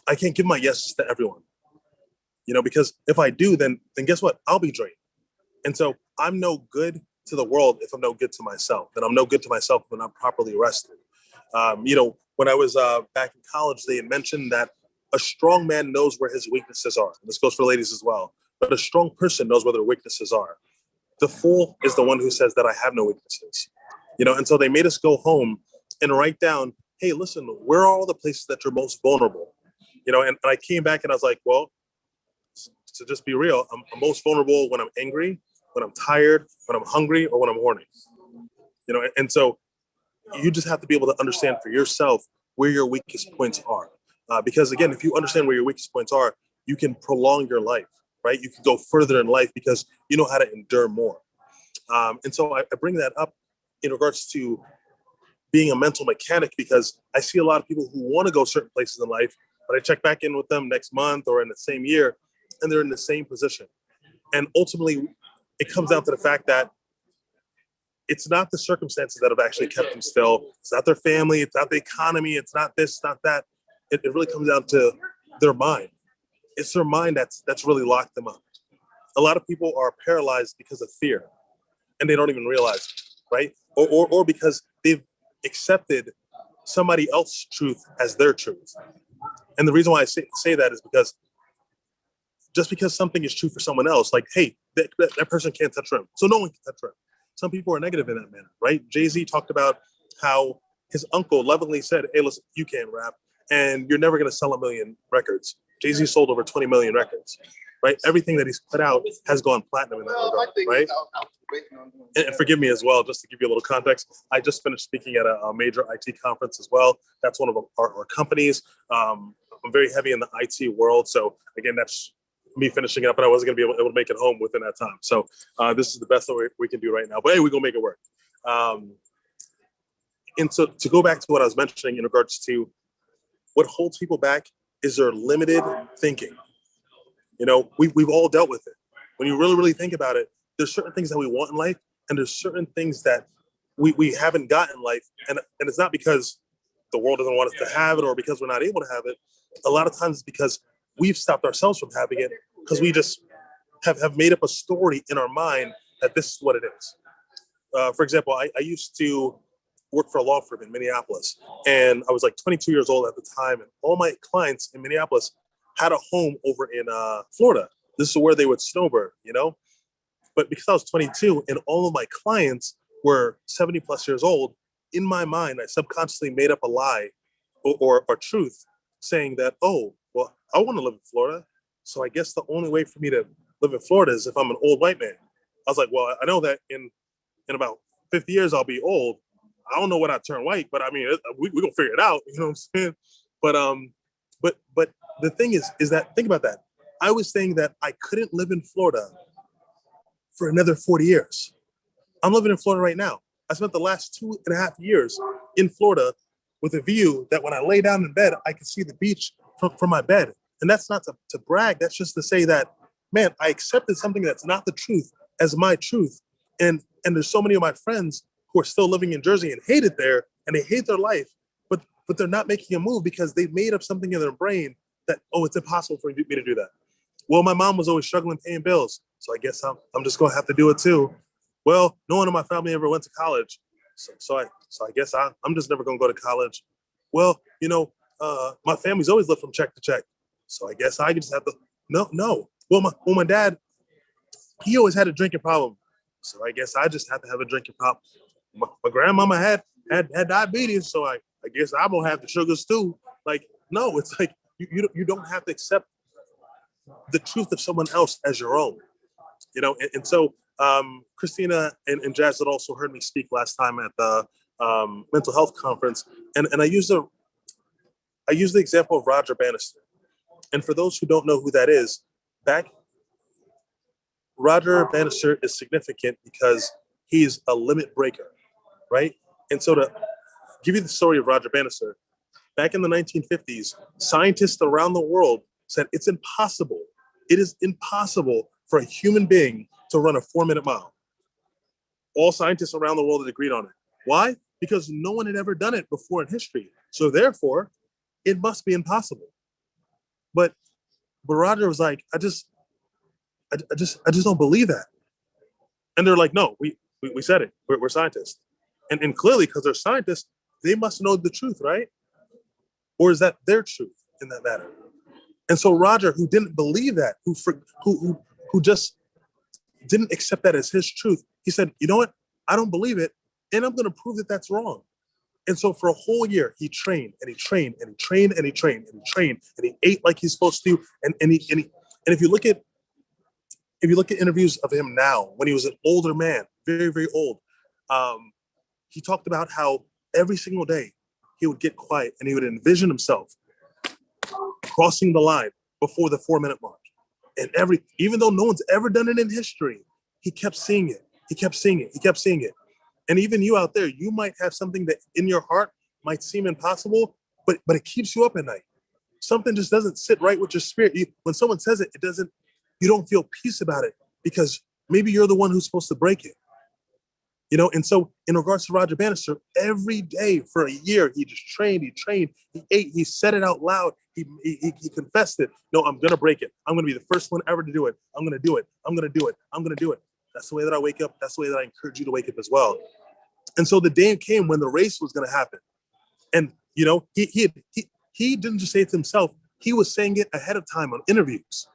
I can't give my yeses to everyone, because if I do, then guess what? I'll be drained. And so I'm no good to the world if I'm no good to myself. And I'm no good to myself when I'm properly rested. When I was back in college, they had mentioned that a strong man knows where his weaknesses are. And this goes for ladies as well. But a strong person knows where their weaknesses are. The fool is the one who says that I have no weaknesses. And so they made us go home and write down, hey, listen, where are all the places that you're most vulnerable? And I came back and I was like, well, to just be real, I'm most vulnerable when I'm angry, when I'm tired, when I'm hungry, or when I'm horny. And so you just have to be able to understand for yourself where your weakest points are. Because again, if you understand where your weakest points are, you can prolong your life, right? You can go further in life because you know how to endure more. And so I bring that up in regards to being a mental mechanic, because I see a lot of people who want to go certain places in life, but I check back in with them next month or in the same year, and they're in the same position. And ultimately, it comes down to the fact that it's not the circumstances that have actually kept them still. It's not their family. It's not the economy. It's not this, not that. It really comes down to their mind. It's their mind that's really locked them up. A lot of people are paralyzed because of fear, and they don't even realize it, right? Or because they've accepted somebody else's truth as their truth. And the reason why I say that is because just because something is true for someone else, like, hey, that person can't touch rim, so no one can touch rim. Some people are negative in that manner, right? Jay-Z talked about how his uncle lovingly said, hey, listen, you can't rap, and you're never going to sell 1 million records. Jay-Z sold over 20 million records, right? Everything that he's put out has gone platinum in that regard, right? And forgive me as well, just to give you a little context, I just finished speaking at a major IT conference as well. That's one of our companies. I'm very heavy in the IT world. So again, that's me finishing up, and I wasn't going to be able to make it home within that time. So this is the best that we can do right now. But hey, we're going to make it work. And so to go back to what I was mentioning in regards to what holds people back is their limited thinking. We've all dealt with it. When you really, really think about it, there's certain things that we want in life, and there's certain things that we haven't got in life. And it's not because the world doesn't want us to have it or because we're not able to have it. A lot of times it's because we've stopped ourselves from having it because we just have made up a story in our mind that this is what it is. For example, I used to work for a law firm in Minneapolis, and I was like 22 years old at the time, and all my clients in Minneapolis had a home over in Florida. This is where they would snowbird, But because I was 22 and all of my clients were 70 plus years old, in my mind, I subconsciously made up a lie or truth saying that, oh, well, I want to live in Florida. So I guess the only way for me to live in Florida is if I'm an old white man. I was like, well, I know that in about 50 years, I'll be old. I don't know when I turn white, but I mean, we're going to figure it out. You know what I'm saying? But the thing is that, think about that. I was saying that I couldn't live in Florida for another 40 years. I'm living in Florida right now. I spent the last 2.5 years in Florida with a view that when I lay down in bed, I can see the beach from my bed. And that's not to brag. That's just to say that, man, I accepted something that's not the truth as my truth. And there's so many of my friends who are still living in Jersey and hate it there, and they hate their life, but they're not making a move because they've made up something in their brain that, oh, it's impossible for me to do that. Well, my mom was always struggling paying bills, so I guess I'm just going to have to do it too. Well, no one in my family ever went to college, so I guess I'm just never going to go to college. Well, my family's always lived from check to check, so I guess I just have to. No. Well, my dad, he always had a drinking problem, so I guess I just have to have a drinking problem. My grandmama had diabetes, so I guess I'm gonna have the sugars too. Like, no, it's like you don't have to accept the truth of someone else as your own, and so Christina and Jazz had also heard me speak last time at the mental health conference, and I used the example of Roger Bannister. And for those who don't know who that is, Roger Bannister is significant because he's a limit breaker, right? And so to give you the story of Roger Bannister, back in the 1950s, scientists around the world said it's impossible. It is impossible for a human being to run a 4-minute mile. All scientists around the world had agreed on it. Why? Because no one had ever done it before in history. So therefore, it must be impossible. but Roger was like, I just don't believe that. And they're like, no, we said it. We're scientists. And clearly, because they're scientists, they must know the truth, right? Or is that their truth in that matter? And so Roger, who didn't believe that, who just didn't accept that as his truth, he said, you know what? I don't believe it, and I'm going to prove that that's wrong. And so for a whole year, he trained and he trained and he trained and he trained and he trained and he ate like he's supposed to. And if you look at interviews of him now, when he was an older man, very, very old, he talked about how every single day he would get quiet and he would envision himself crossing the line before the 4-minute mark. And even though no one's ever done it in history, he kept seeing it. He kept seeing it. He kept seeing it. And even you out there, you might have something that in your heart might seem impossible, but it keeps you up at night. Something just doesn't sit right with your spirit. When someone says it, you don't feel peace about it because maybe you're the one who's supposed to break it. And so in regards to Roger Bannister, every day for a year, he just trained, he ate, he said it out loud, he confessed it. No, I'm going to break it. I'm going to be the first one ever to do it. I'm going to do it. I'm going to do it. I'm going to do it. That's the way that I wake up. That's the way that I encourage you to wake up as well. And so the day came when the race was going to happen. And, he didn't just say it to himself. He was saying it ahead of time on interviews.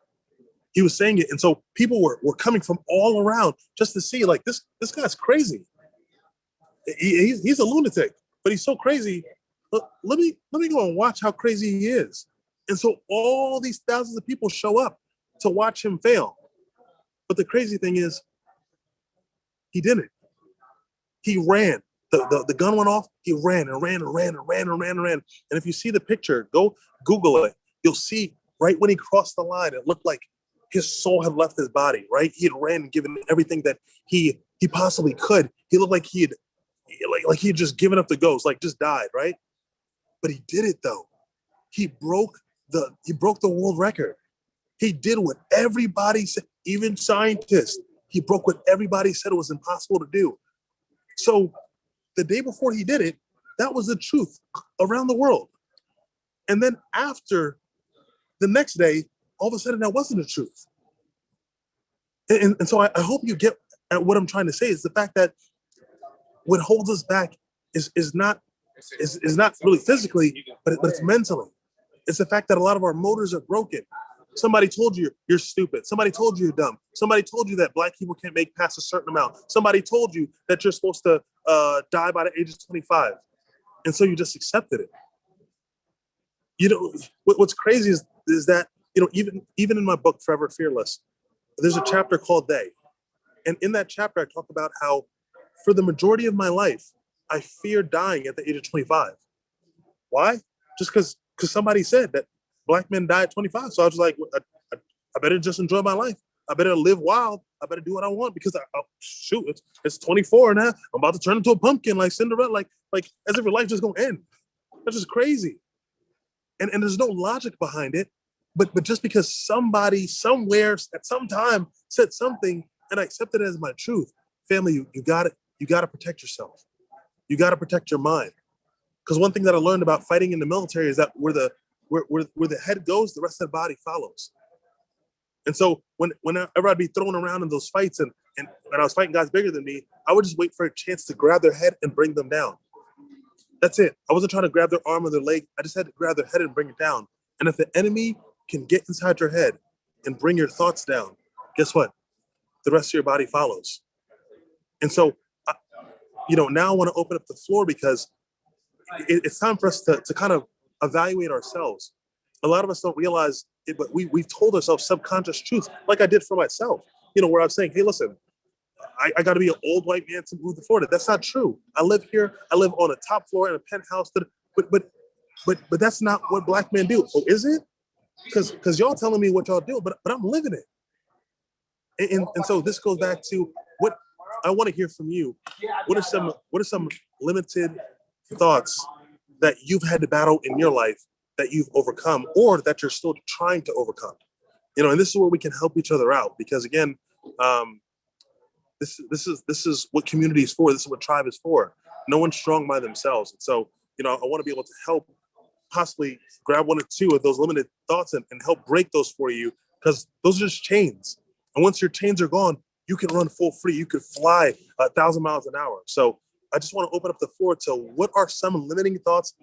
He was saying it. And so people were coming from all around just to see, like, this guy's crazy. He's a lunatic, but he's so crazy. Let me go and watch how crazy he is. And so all these thousands of people show up to watch him fail. But the crazy thing is, he didn't. He ran. The gun went off. He ran and ran and ran and ran and ran and ran. And if you see the picture, go Google it. You'll see right when he crossed the line, it looked like his soul had left his body, right? He had ran and given everything that he possibly could. He looked like he had just given up the ghost, like just died, right? But he did it though. He broke the world record. He did what everybody said, even scientists. He broke what everybody said it was impossible to do. So the day before he did it, that was the truth around the world. And then after the next day, all of a sudden that wasn't the truth. And so I hope you get at what I'm trying to say is the fact that what holds us back is not really physically, but it's mentally. It's the fact that a lot of our motors are broken. Somebody told you you're stupid. Somebody told you you're dumb. Somebody told you that Black people can't make past a certain amount. Somebody told you that you're supposed to die by the age of 25. And so you just accepted it. What's crazy is that, even in my book, Forever Fearless, there's a chapter called They. And in that chapter, I talk about how for the majority of my life, I feared dying at the age of 25. Why? Just because somebody said that Black men die at 25. So I was like, I better just enjoy my life. I better live wild. I better do what I want because it's 24 now. I'm about to turn into a pumpkin like Cinderella, like as if your life just gonna end. That's just crazy. And there's no logic behind it. But just because somebody somewhere at some time said something and I accepted it as my truth, family, you got to protect yourself. You got to protect your mind. Because one thing that I learned about fighting in the military is that where the head goes, the rest of the body follows. And so whenever I'd be thrown around in those fights and I was fighting guys bigger than me, I would just wait for a chance to grab their head and bring them down. That's it. I wasn't trying to grab their arm or their leg. I just had to grab their head and bring it down. And if the enemy can get inside your head and bring your thoughts down, guess what? The rest of your body follows. And so, now I want to open up the floor because it's time for us to kind of evaluate ourselves. A lot of us don't realize it, but we've told ourselves subconscious truths, like I did for myself, where I was saying, hey, listen, I got to be an old white man to move to Florida. That's not true. I live here. I live on a top floor in a penthouse. But that's not what Black men do. Oh, is it? Because y'all telling me what y'all do, but I'm living it. And so this goes back to what I want to hear from you. What are some limited thoughts that you've had to battle in your life that you've overcome or that you're still trying to overcome? And this is where we can help each other out because again, this is what community is for. This is what tribe is for. No one's strong by themselves. And so, I want to be able to help possibly grab one or two of those limited thoughts and help break those for you, because those are just chains. And once your chains are gone, you can run full free. You could fly 1,000 miles an hour. So I just want to open up the floor to what are some limiting thoughts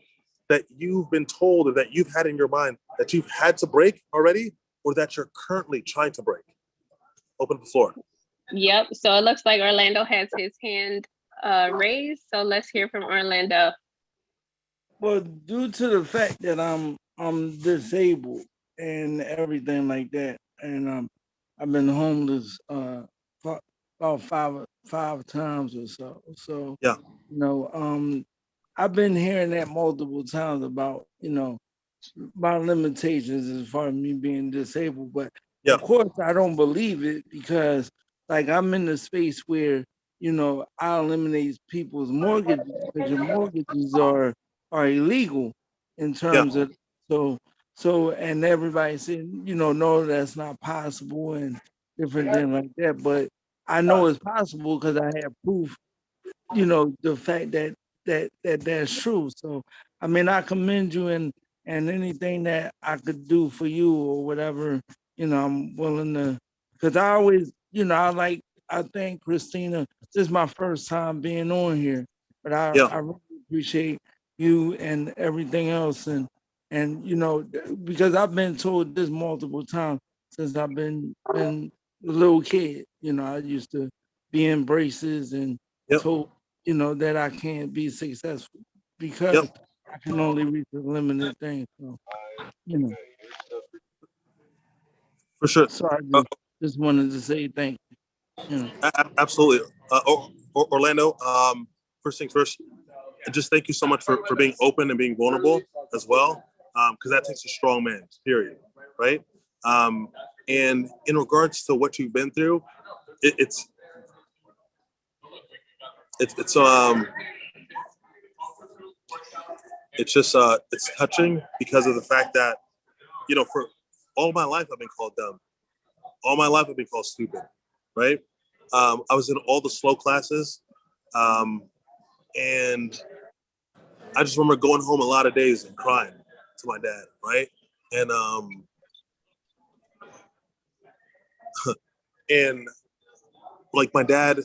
that you've been told or that you've had in your mind that you've had to break already or that you're currently trying to break? Open the floor. Yep. So it looks like Orlando has his hand raised. So let's hear from Orlando. Well, due to the fact that I'm disabled and everything like that, and I've been homeless about five times or so. So Yeah. I've been hearing that multiple times about about limitations as far as me being disabled, but Yeah. of course I don't believe it because like I'm in a space where I eliminate people's mortgages because your mortgages are illegal in terms Yeah. of so and everybody said no, that's not possible and different things like that, but I know it's possible because I have proof, the fact that's true. So I mean I commend you and anything that I could do for you or whatever, I'm willing to, because I always, I thank Christina. This is my first time being on here, but Yeah. I really appreciate you and everything else. And because I've been told this multiple times since I've been a little kid, I used to be in braces and Yep. told, that I can't be successful because Yep. I can only reach a limited thing. So, For sure. so I just wanted to say thank you. Absolutely. Orlando, first things first, just thank you so much for being open and being vulnerable as well, because that takes a strong man, period, right? And in regards to what you've been through, it's just it's touching because of the fact that for all my life I've been called dumb, all my life I've been called stupid, right? I was in all the slow classes, and I just remember going home a lot of days and crying to my dad, right? And and like my dad,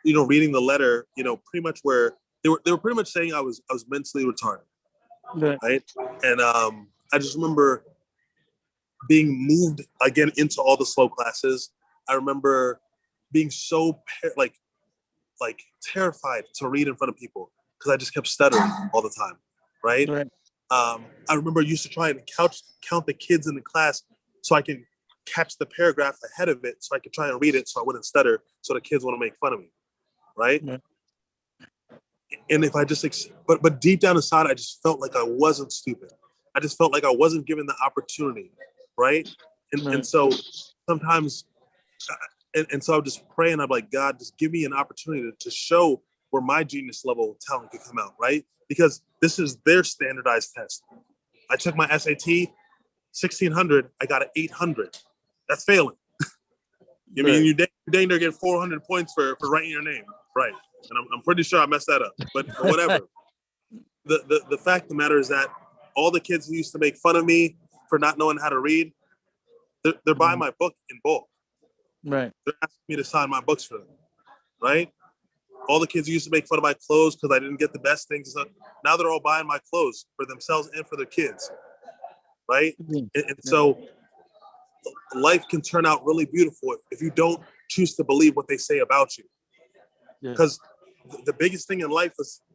reading the letter, pretty much where they were pretty much saying I was mentally retarded, right? And I just remember being moved again into all the slow classes. I remember being so like terrified to read in front of people because I just kept stuttering all the time, right? I remember I used to try and count the kids in the class so I can catch the paragraph ahead of it so I could try and read it so I wouldn't stutter so the kids wouldn't make fun of me, right? And if I just, but deep down inside, I just felt like I wasn't stupid. I just felt like I wasn't given the opportunity, right? And so sometimes, and so I would just pray and I'm like, God, just give me an opportunity to show where my genius level talent could come out, right? Because this is their standardized test. I took my SAT, 1,600, I got an 800. That's failing. I mean, you dang near get 400 points for writing your name, right? And I'm pretty sure I messed that up, but whatever. The fact of the matter is that all the kids who used to make fun of me for not knowing how to read, they're buying my book in bulk. Right. They're asking me to sign my books for them, right? All the kids who used to make fun of my clothes because I didn't get the best things, now they're all buying my clothes for themselves and for their kids, right? And so life can turn out really beautiful if you don't choose to believe what they say about you. Because the biggest thing in life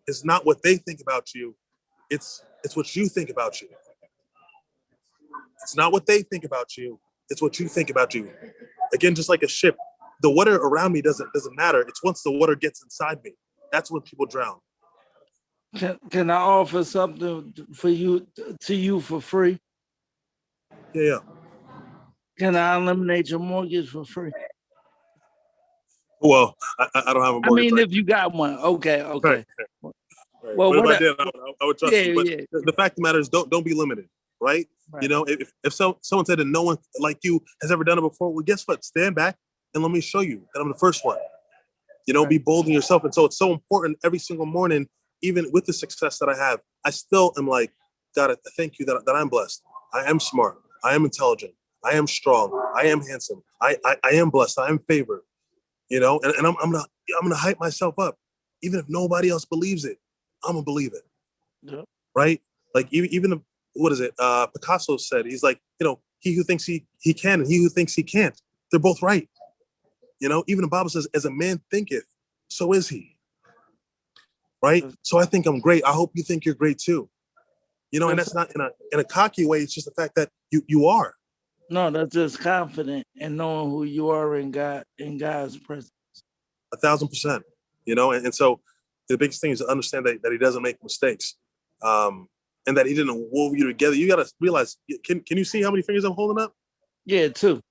is not what they think about you, it's what you think about you. It's not what they think about you, it's what you think about you. Again, just like a ship, the water around me doesn't matter. It's once the water gets inside me, that's when people drown. Can I offer something for you for free? Yeah. Can I eliminate your mortgage for free? Well, I don't have a mortgage. I mean, if you got one, okay. Right. Well, but if I did, I would trust you. But the fact of the matter is, don't be limited, right? If someone said that no one like you has ever done it before, well, guess what? Stand back and let me show you that I'm the first one. Be bold in yourself. And so it's so important every single morning, even with the success that I have, I still am like, God, I thank you that I'm blessed. I am smart. I am intelligent. I am strong. I am handsome. I am blessed. I am favored. And I'm gonna hype myself up, even if nobody else believes it. I'm gonna believe it, Yeah. right? Like even what is it? Picasso said, he's like, he who thinks he can and he who thinks he can't, they're both right. Even the Bible says, as a man thinketh, so is he. Right? So I think I'm great. I hope you think you're great too. And that's not in a cocky way. It's just the fact that you are. No, that's just confident and knowing who you are in God's presence. 1,000%. And so the biggest thing is to understand that he doesn't make mistakes, and that he didn't wove you together. You got to realize. Can you see how many fingers I'm holding up? Yeah, two.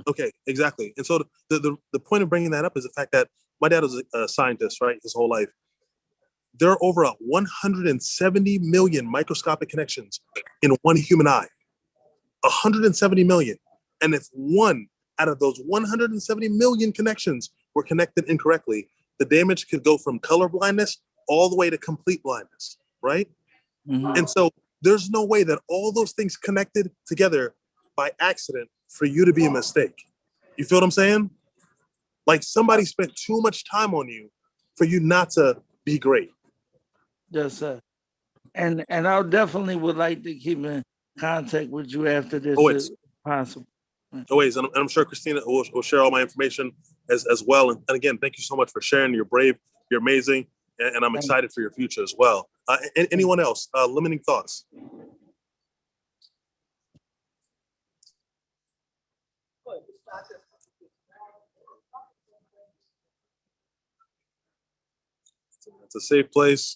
Okay, exactly. And so the point of bringing that up is the fact that my dad was a scientist, right, his whole life. There are over 170 million microscopic connections in one human eye. 170 million. And if one out of those 170 million connections were connected incorrectly, the damage could go from color blindness all the way to complete blindness, right? Mm-hmm. And so there's no way that all those things connected together by accident for you to be a mistake. You feel what I'm saying? Like somebody spent too much time on you for you not to be great. Yes, sir. And I definitely would like to keep in contact with you after this Always. if possible. Always. And I'm sure Christina will share all my information as well. And again, thank you so much for sharing. You're brave. You're amazing. And I'm excited for your future as well. And anyone else? Limiting thoughts? It's a safe place.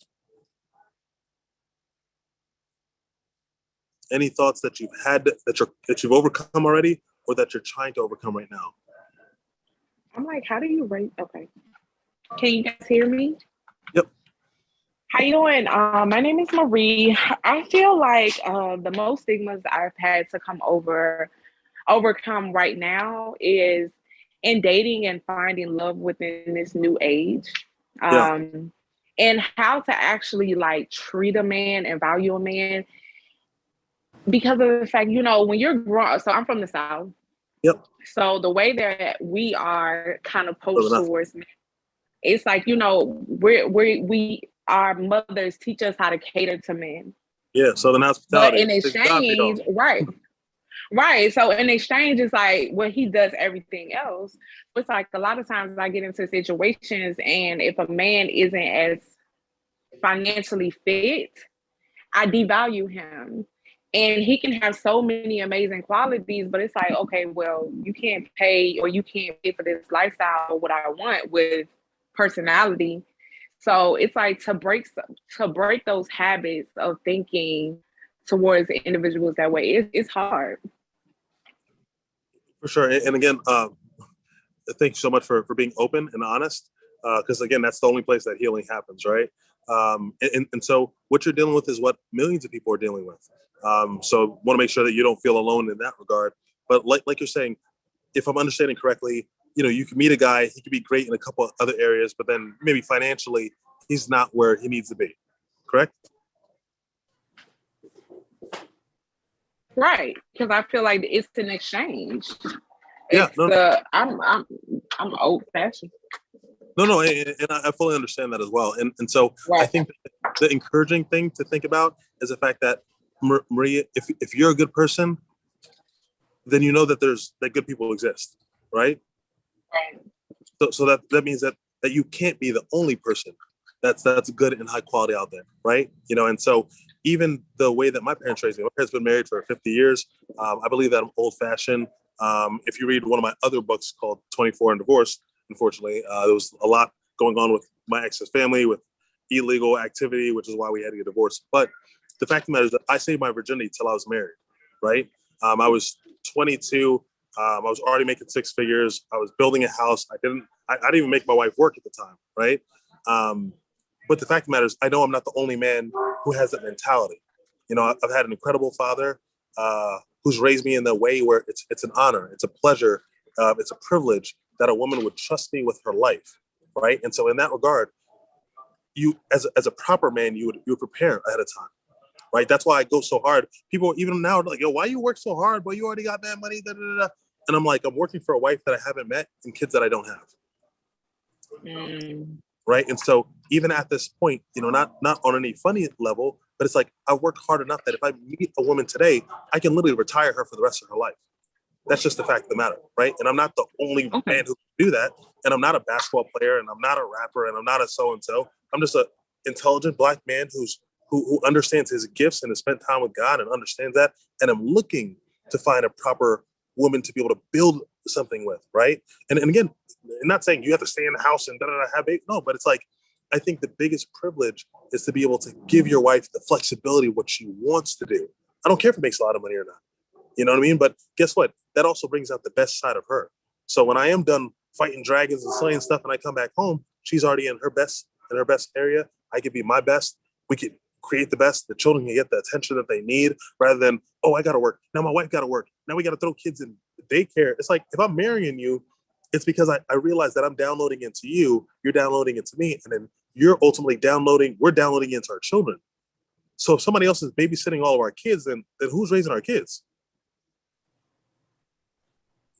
Any thoughts that you've had that you've overcome already, or that you're trying to overcome right now? I'm like, how do you rate? Okay. Can you guys hear me? Yep. How you doing? My name is Marie. I feel like the most stigmas I've had to overcome right now is in dating and finding love within this new age. And how to actually like treat a man and value a man because of the fact, when you're grown, so I'm from the South. Yep. So the way that we are kind of posed towards men, it's like, we our mothers teach us how to cater to men. Yeah, Southern hospitality. But in exchange, right. So in exchange, it's like, well, he does everything else. It's like a lot of times I get into situations, and if a man isn't as financially fit, I devalue him. And he can have so many amazing qualities, but it's like, okay, well, you can't pay for this lifestyle or what I want with personality. So it's like to break those habits of thinking towards individuals that way. It's hard. For sure. And again, thank you so much for being open and honest, because again, that's the only place that healing happens, right? And so what you're dealing with is what millions of people are dealing with. So want to make sure that you don't feel alone in that regard. But like you're saying, if I'm understanding correctly, you can meet a guy, he could be great in a couple of other areas, but then maybe financially, he's not where he needs to be. Correct? Right, because I feel like it's an exchange. Yeah, I'm old fashioned. No, and I fully understand that as well. And so right. I think the encouraging thing to think about is the fact that Maria, if you're a good person, then you know that that good people exist, right? Right. So that means that you can't be the only person that's good and high quality out there, right? And so even the way that my parents raised me, my parents have been married for 50 years. I believe that I'm old fashioned. If you read one of my other books called 24 and Divorced, unfortunately, there was a lot going on with my ex's family, with illegal activity, which is why we had to get divorced. But the fact of the matter is that I saved my virginity till I was married, right? I was 22. I was already making six figures. I was building a house. I didn't even make my wife work at the time, right? But the fact of the matter is, I know I'm not the only man who has that mentality. I've had an incredible father who's raised me in the way where it's an honor, it's a pleasure, it's a privilege that a woman would trust me with her life, right? And so in that regard, you as a proper man, you would prepare ahead of time, right? That's why I go so hard. People even now are like, yo, why you work so hard? Boy, you already got that money. Da, da, da, da. And I'm like, I'm working for a wife that I haven't met and kids that I don't have. Right. And so even at this point, you know, not on any funny level, but it's like I worked hard enough that if I meet a woman today, I can literally retire her for the rest of her life. That's just the fact of the matter, right? And I'm not the only man who can do that. And I'm not a basketball player, and I'm not a rapper, and I'm not a so-and-so. I'm just an intelligent Black man who understands his gifts and has spent time with God and understands that. And I'm looking to find a proper woman to be able to build something with, right? And again, I'm not saying you have to stay in the house and have baby. No, but it's like, I think the biggest privilege is to be able to give your wife the flexibility of what she wants to do. I don't care if it makes a lot of money or not. You know what I mean? But guess what? That also brings out the best side of her. So when I am done fighting dragons and slaying stuff and I come back home, she's already in her best area. I could be my best. We could create the best. The children can get the attention that they need rather than, oh, I got to work. Now my wife got to work. Now we got to throw kids in daycare. It's like, if I'm marrying you, it's because I realize that I'm downloading into you, you're downloading into me, and then you're ultimately we're downloading into our children. So if somebody else is babysitting all of our kids, then who's raising our kids?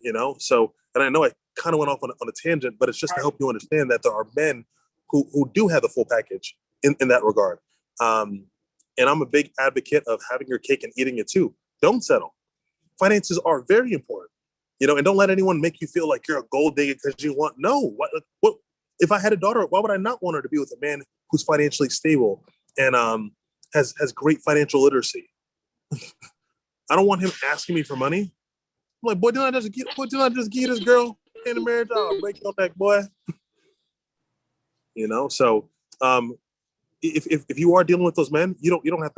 You know, so, and I know I kind of went off on a tangent, but it's just to help you understand that there are men who do have the full package in that regard. And I'm a big advocate of having your cake and eating it too. Don't settle. Finances are very important, you know, and don't let anyone make you feel like you're a gold digger because you want, no, what, if I had a daughter, why would I not want her to be with a man who's financially stable and has great financial literacy? I don't want him asking me for money. I'm like, boy, did I just give this girl in the marriage? I'll break your neck, boy. You know, so if you are dealing with those men, you don't have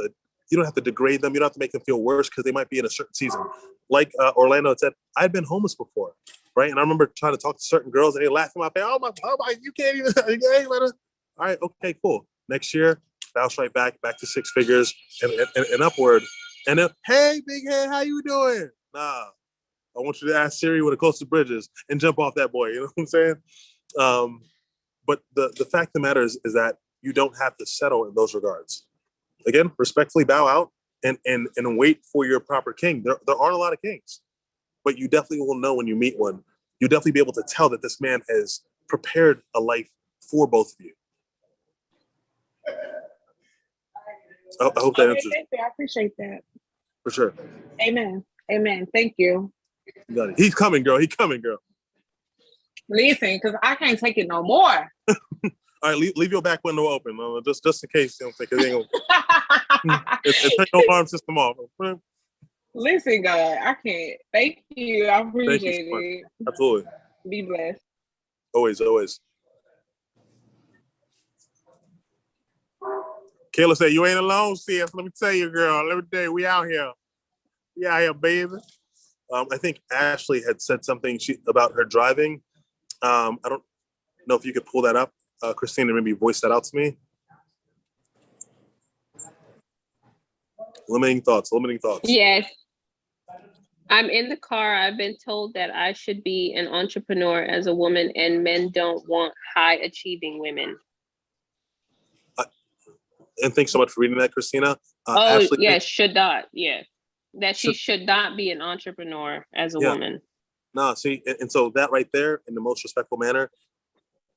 to degrade them. You don't have to make them feel worse because they might be in a certain season. Like Orlando had said, I'd been homeless before, right? And I remember trying to talk to certain girls and they laugh in my face. Oh my, you can't even. You ain't let us. All right, okay, cool. Next year, bounce right back to six figures and upward. And then, hey, big head, how you doing? Nah, I want you to ask Siri where the closest bridge is and jump off that boy. You know what I'm saying? But the fact of the matter is that you don't have to settle in those regards. Again, respectfully bow out and wait for your proper king. There aren't a lot of kings, but you definitely will know when you meet one. You'll definitely be able to tell that this man has prepared a life for both of you. I hope that answers. I appreciate that. For sure. Amen. Thank you. You got it. He's coming, girl. Listen, because I can't take it no more. All right, leave your back window open, just in case. You don't think it ain't gonna. Turn your alarm system off. Listen, God, I can't. Thank you. I appreciate it. Absolutely. Be blessed. Always. Kayla said, "You ain't alone, sis. Let me tell you, girl. Let me tell you, we out here. We out here, baby." I think Ashley had said something about her driving. I don't know if you could pull that up, Christina. Maybe voice that out to me. Limiting thoughts. Yes. I'm in the car. I've been told that I should be an entrepreneur as a woman, and men don't want high achieving women. And thanks so much for reading that, Christina. Ashley, yes, should not. Yes. That she should not be an entrepreneur as a woman. No, see, and so that right there, in the most respectful manner,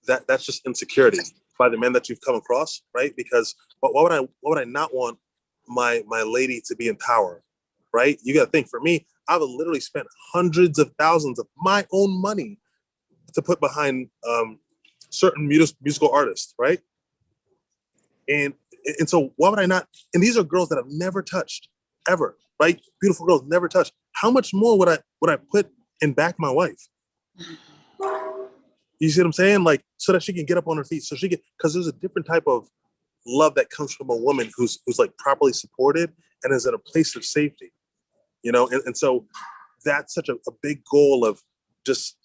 that's just insecurity by the men that you've come across, right? Because why would I not want my lady to be in power, right? You got to think. For me, I've literally spent hundreds of thousands of my own money to put behind certain musical artists, right? And so why would I not? And these are girls that I've never touched ever, right? Beautiful girls, never touched. How much more would I put and back my wife? You see what I'm saying? Like, so that she can get up on her feet, so she can, because there's a different type of love that comes from a woman who's like properly supported and is in a place of safety, you know? And so that's such a big goal of just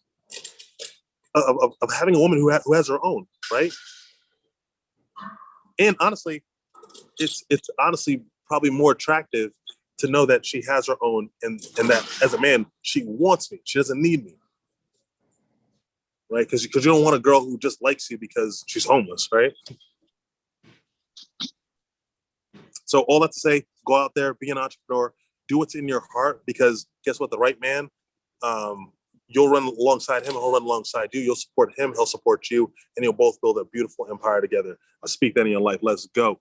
of having a woman who has her own, right? And honestly, it's honestly probably more attractive to know that she has her own and that as a man, she wants me. She doesn't need me. Right? Because you don't want a girl who just likes you because she's homeless, right? So all that to say, go out there, be an entrepreneur, do what's in your heart, because guess what? The right man, you'll run alongside him, he'll run alongside you. You'll support him, he'll support you, and you'll both build a beautiful empire together. I'll speak that in your life. Let's go.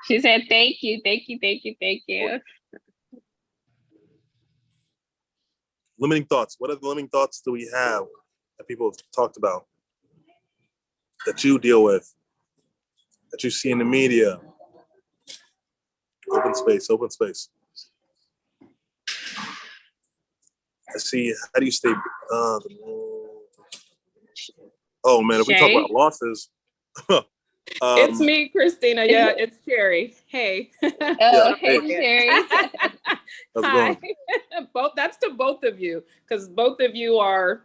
She said, thank you, thank you, thank you, thank you. Limiting thoughts. What other limiting thoughts do we have that people have talked about, that you deal with, that you see in the media? Open space, open space. I see. How do you stay? Oh man, if we talk about losses. It's me, Christina. Yeah, it's Sherry. Hey. Oh, hey, Sherry. Hi. That's to both of you, because both of you are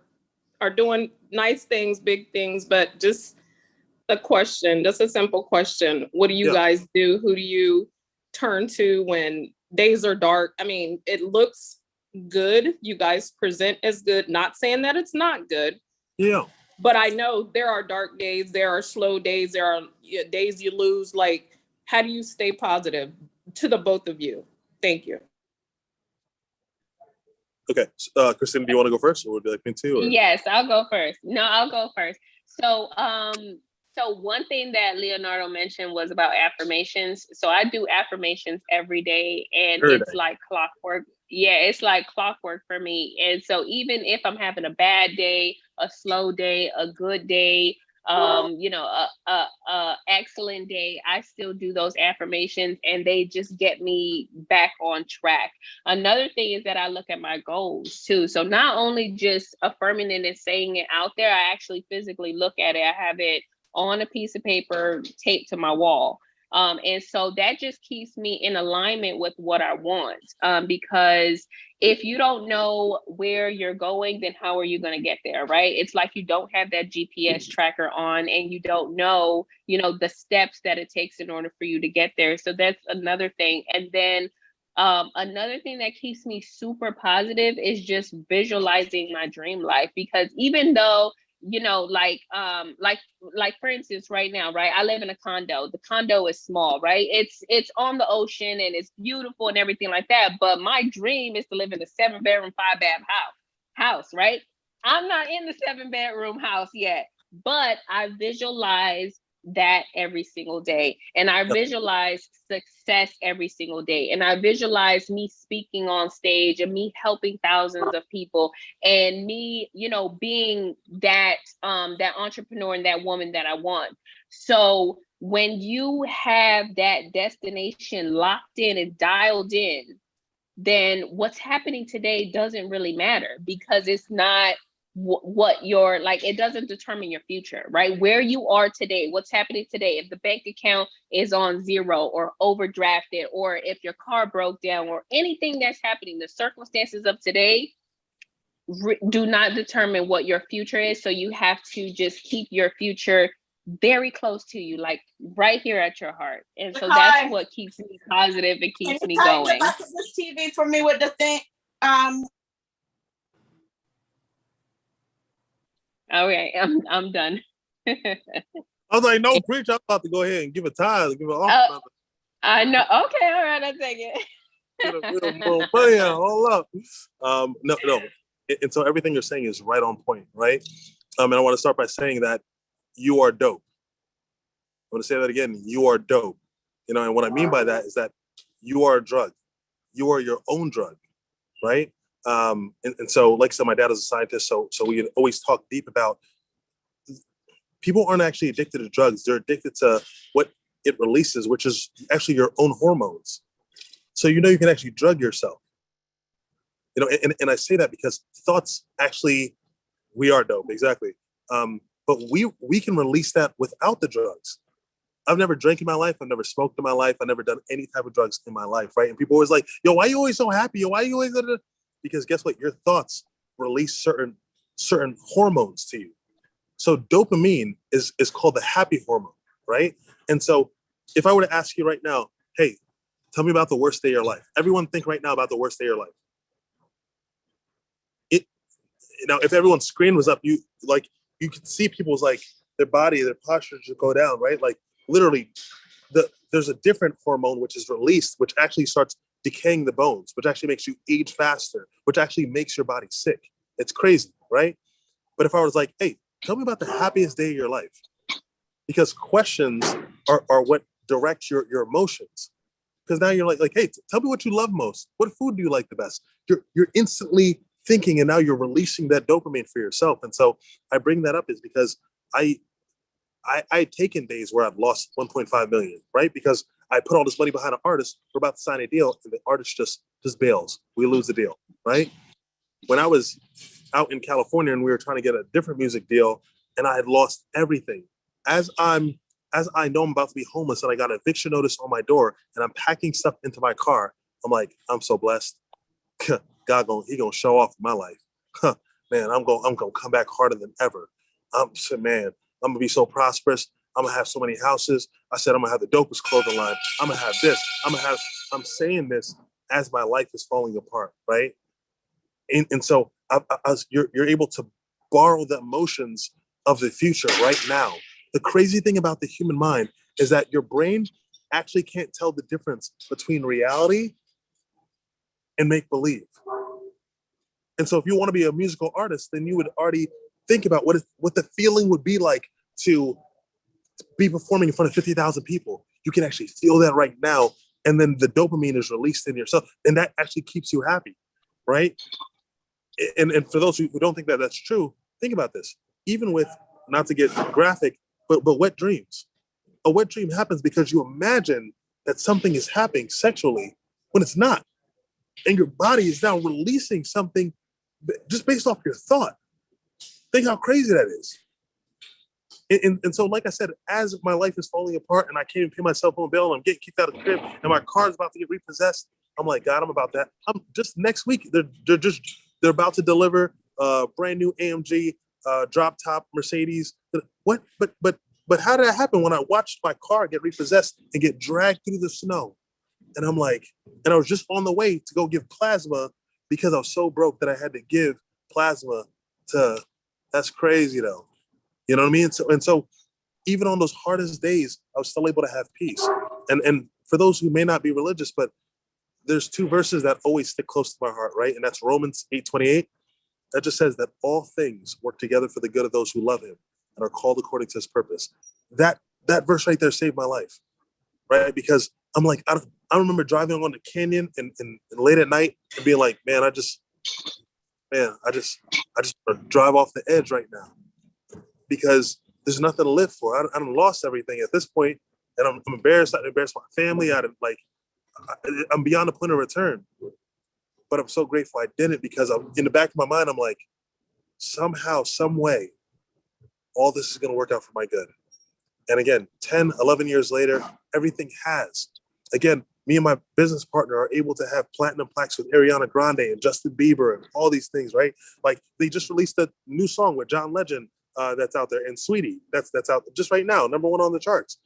doing nice things, big things, but just a question, just a simple question. What do you guys do? Who do you turn to when days are dark? I mean, it looks good. You guys present as good, not saying that it's not good. Yeah. But I know there are dark days, there are slow days, there are days you lose. Like, how do you stay positive? To the both of you. Thank you. Okay, Christina, do you want to go first, or would you like me to? Or? Yes, I'll go first. No, I'll go first. So, so one thing that Leonardo mentioned was about affirmations. So I do affirmations every day, and it's like clockwork. Yeah, it's like clockwork for me. And so even if I'm having a bad day, a slow day, a good day, you know, a excellent day, I still do those affirmations, and they just get me back on track. Another thing is that I look at my goals too. So not only just affirming it and saying it out there, I actually physically look at it. I have it on a piece of paper taped to my wall. And so that just keeps me in alignment with what I want. Because if you don't know where you're going, then how are you going to get there, right? It's like you don't have that GPS tracker on, and you don't know, you know, the steps that it takes in order for you to get there. So that's another thing. And then another thing that keeps me super positive is just visualizing my dream life, because even though, you know, like for instance, right now, right, I live in a condo. The condo is small, right? It's on the ocean and it's beautiful and everything like that. But my dream is to live in a 7-bedroom, 5-bath house, right? I'm not in the 7-bedroom house yet, but I visualize that every single day, and I visualize success every single day, and I visualize me speaking on stage and me helping thousands of people, and me, you know, being that that entrepreneur and that woman that I want. So when you have that destination locked in and dialed in, then what's happening today doesn't really matter, because it's not what you're like, it doesn't determine your future, right? Where you are today, what's happening today, if the bank account is on zero or overdrafted, or if your car broke down, or anything that's happening, the circumstances of today do not determine what your future is. So you have to just keep your future very close to you, like right here at your heart. And so that's what keeps me positive and keeps me going. This TV for me with the thing. All right, I'm done. I was like, no, preach. I'm about to go ahead and give a tithe, give an offering. I know. Okay, all right, I'll take it. Hold up. No. And so everything you're saying is right on point, right? And I want to start by saying that you are dope. I want to say that again. You are dope. You know, and what I mean by that is that you are a drug. You are your own drug, right? And so, like I said, my dad is a scientist, so we always talk deep about people aren't actually addicted to drugs. They're addicted to what it releases, which is actually your own hormones. So you know you can actually drug yourself. You know, and I say that because thoughts actually, we are dope, exactly. But we can release that without the drugs. I've never drank in my life. I've never smoked in my life. I've never done any type of drugs in my life, right? And people always like, yo, why are you always so happy? Yo, why are you always... Because guess what? Your thoughts release certain hormones to you. So dopamine is called the happy hormone, right? And so if I were to ask you right now, hey, tell me about the worst day of your life. Everyone think right now about the worst day of your life. If everyone's screen was up, you could see people's like their body, their posture just go down, right? Like literally there's a different hormone which is released, which actually starts decaying the bones, which actually makes you age faster, which actually makes your body sick. It's crazy, right? But if I was like, hey, tell me about the happiest day of your life, because questions are what direct your emotions. Because now you're like, hey, tell me what you love most. What food do you like the best? You're instantly thinking, and now you're releasing that dopamine for yourself. And so I bring that up is because I'd taken days where I've lost 1.5 million, right? Because I put all this money behind an artist. We're about to sign a deal, and the artist just bails. We lose the deal, right? When I was out in California and we were trying to get a different music deal, and I had lost everything. As I know I'm about to be homeless, and I got an eviction notice on my door, and I'm packing stuff into my car, I'm like, I'm so blessed. God gonna show off in my life. Man, I'm gonna come back harder than ever. I'm gonna be so prosperous. I'm gonna have so many houses. I said I'm gonna have the dopest clothing line. I'm gonna have this. I'm saying this as my life is falling apart, right? And so you're able to borrow the emotions of the future right now. The crazy thing about the human mind is that your brain actually can't tell the difference between reality and make believe. And so if you want to be a musical artist, then you would already think about what the feeling would be like to be performing in front of 50,000 people. You can actually feel that right now. And then the dopamine is released in yourself. And that actually keeps you happy, right? And for those who don't think that that's true, think about this. Even with, not to get graphic, but wet dreams. A wet dream happens because you imagine that something is happening sexually when it's not. And your body is now releasing something just based off your thought. Think how crazy that is. And so, like I said, as my life is falling apart and I can't even pay my cell phone bill and I'm getting kicked out of the crib and my car is about to get repossessed, I'm like, God, I'm about that. I'm just next week, they're about to deliver a brand new AMG drop top Mercedes. What? But how did that happen when I watched my car get repossessed and get dragged through the snow? And I'm like, and I was just on the way to go give plasma because I was so broke that I had to give plasma to, that's crazy though. You know what I mean? So even on those hardest days, I was still able to have peace. And for those who may not be religious, but there's two verses that always stick close to my heart, right? And that's Romans 8:28. That just says that all things work together for the good of those who love him and are called according to his purpose. That verse right there saved my life, right? Because I'm like, I remember driving on the canyon and late at night and being like, man, I just drive off the edge right now because there's nothing to live for. I done lost everything at this point, and I'm embarrassed. I embarrassed my family. I'm beyond the point of return. But I'm so grateful I didn't, because I'm in the back of my mind, I'm like, somehow, some way, all this is going to work out for my good. And again, 10, 11 years later, everything has. Again, me and my business partner are able to have platinum plaques with Ariana Grande and Justin Bieber and all these things, right? Like they just released a new song with John Legend that's out there, and Sweetie that's out just right now, #1 on the charts.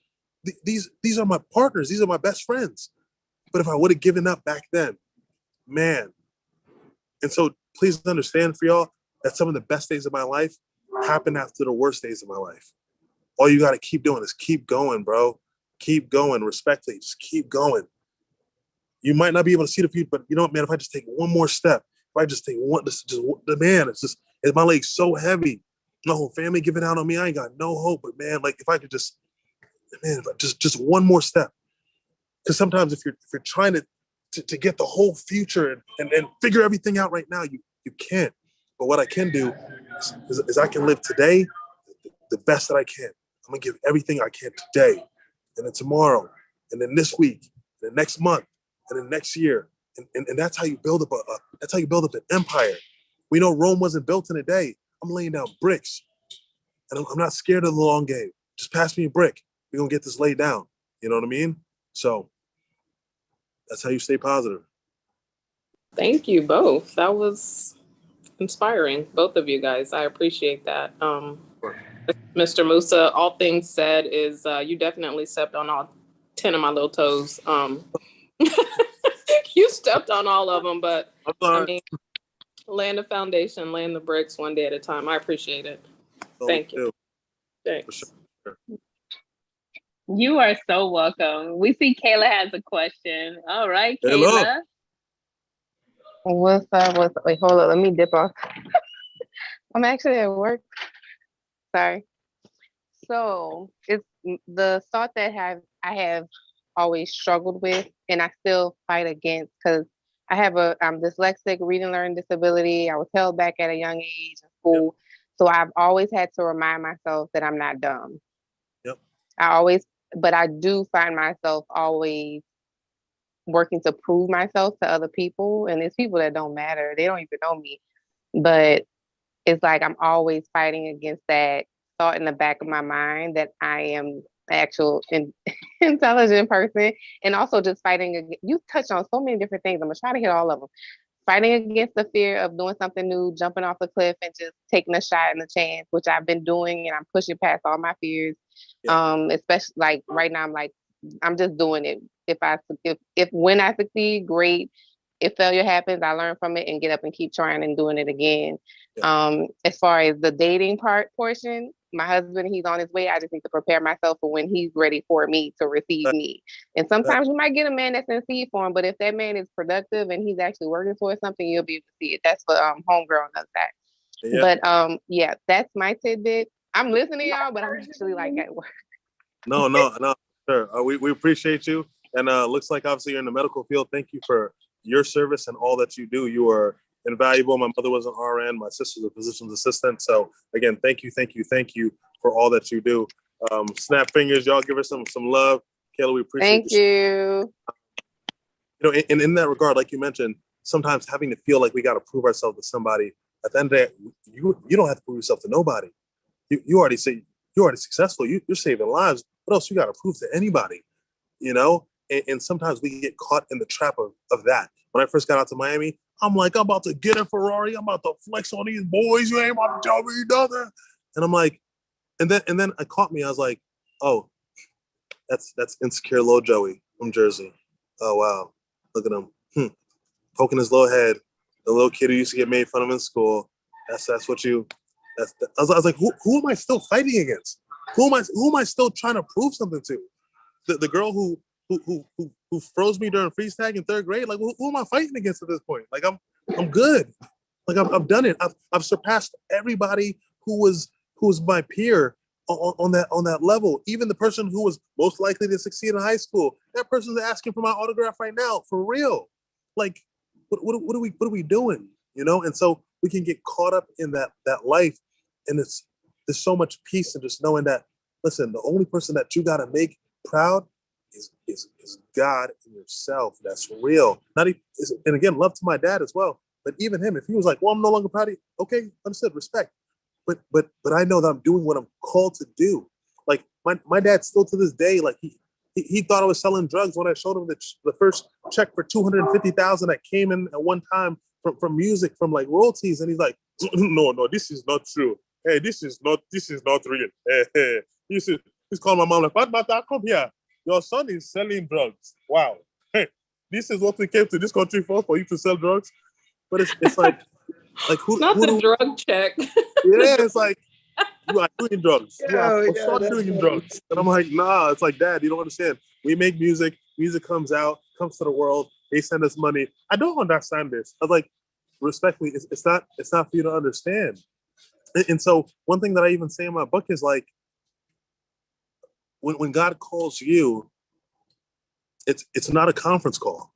These are my partners. These are my best friends. But if I would have given up back then, man. And so please understand for y'all that some of the best days of my life happen after the worst days of my life. All you got to keep doing is keep going, bro. Keep going, respectfully, just keep going. You might not be able to see the future, but you know what, man, if I just take one more step, if I just take one, man, it's my leg's so heavy. My whole family giving out on me. I ain't got no hope, but man, like if I could just one more step. Because sometimes if you're trying to get the whole future and figure everything out right now, you can't. But what I can do is I can live today the best that I can. I'm gonna give everything I can today, and then tomorrow, and then this week, and then next month, and then next year, and that's how you build up an empire. We know Rome wasn't built in a day. I'm laying down bricks, and I'm not scared of the long game. Just pass me a brick. We're gonna get this laid down. You know what I mean? So that's how you stay positive. Thank you both. That was inspiring, both of you guys. I appreciate that. Mr. Musa, all things said is you definitely stepped on all 10 of my little toes. You stepped on all of them, but I mean, laying the foundation, laying the bricks one day at a time. I appreciate it. Thank you. Thanks. You are so welcome. We see Kayla has a question. All right, Hello. Kayla. What's up? Wait, hold on. Let me dip off. I'm actually at work. Sorry. So it's the thought that I have always struggled with, and I still fight against because I'm dyslexic, reading learning disability. I was held back at a young age in school, so I've always had to remind myself that I'm not dumb. Yep. But I do find myself always working to prove myself to other people, and it's people that don't matter. They don't even know me, but it's like I'm always fighting against that thought in the back of my mind that I am an actual intelligent person, and also just fighting. You touched on so many different things. I'm gonna try to hit all of them. Fighting against the fear of doing something new, jumping off the cliff and just taking a shot and a chance, which I've been doing, and I'm pushing past all my fears. Yeah. Especially like right now, I'm just doing it. If when I succeed, great. If failure happens, I learn from it and get up and keep trying and doing it again. Yeah. As far as the dating portion, my husband, he's on his way. I just need to prepare myself for when he's ready for me to receive me. And sometimes you might get a man that's in seed form, but if that man is productive and he's actually working towards something, you'll be able to see it. That's what homegirl does that. Yeah. But yeah, that's my tidbit. I'm listening to y'all, but I'm actually like at work. No, sure. We appreciate you. And looks like obviously you're in the medical field. Thank you for your service and all that you do. You are invaluable. My mother was an RN. My sister's a physician's assistant. So again, thank you for all that you do. Snap fingers, y'all give her some love. Kayla, we appreciate Thank you. You know, and in that regard, like you mentioned, sometimes having to feel like we got to prove ourselves to somebody. At the end of the day, you don't have to prove yourself to nobody. You already say you're already successful. You're saving lives. What else you got to prove to anybody? You know, and sometimes we get caught in the trap of that. When I first got out to Miami, I'm like, I'm about to get a Ferrari. I'm about to flex on these boys. You ain't about to tell me nothing. And I'm like, and then it caught me. I was like, oh, that's insecure little Joey from Jersey. Oh wow, look at him poking his little head. The little kid who used to get made fun of in school. That's what you. I was like, who am I still fighting against? Who am I still trying to prove something to? The girl who froze me during freeze tag in 3rd grade. Like, who am I fighting against at this point? Like, I'm good. Like, I've done it. I've surpassed everybody who was my peer on that level. Even the person who was most likely to succeed in high school. That person's asking for my autograph right now, for real. Like, what are we doing? You know? And so we can get caught up in that life, and there's so much peace in just knowing that. Listen, the only person that you gotta make proud is God and yourself. That's real. And again, love to my dad as well. But even him, if he was like, "Well, I'm no longer proud of you," okay, understood, respect. But I know that I'm doing what I'm called to do. Like my dad still to this day, like he thought I was selling drugs when I showed him the first check for $250,000 that came in at one time from music, from like royalties, and he's like, no, this is not true. Hey, this is not real. Hey. He's calling my mom like, "Fatma, come here. Your son is selling drugs. Wow. Hey, this is what we came to this country for you to sell drugs." But it's like who? Not the drug check. Yeah, it's like, you are doing drugs. Start doing drugs. And I'm like, nah. It's like, Dad, you don't understand. We make music. Music comes to the world. They send us money. I don't understand this. I was like, respectfully, it's not for you to understand. And so one thing that I even say in my book is like, when God calls you, it's not a conference call.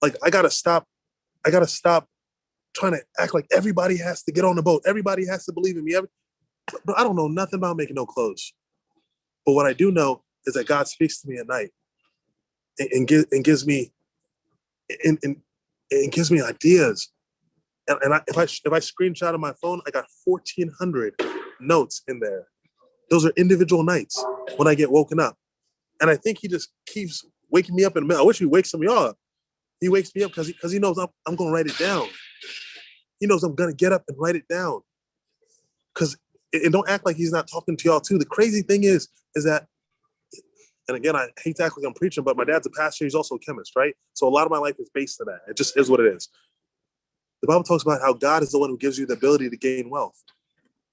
Like, I gotta stop trying to act like everybody has to get on the boat. Everybody has to believe in me. But I don't know nothing about making no clothes. But what I do know is that God speaks to me at night and gives me ideas. And if I screenshot on my phone, I got 1,400 notes in there. Those are individual nights when I get woken up. And I think he just keeps waking me up in the middle. I wish he wakes some of y'all up. He wakes me up because he knows I'm going to write it down. He knows I'm going to get up and write it down. And don't act like he's not talking to y'all too. The crazy thing is that, and again, I hate to act like I'm preaching, but my dad's a pastor. He's also a chemist, right? So a lot of my life is based on that. It just is what it is. The Bible talks about how God is the one who gives you the ability to gain wealth.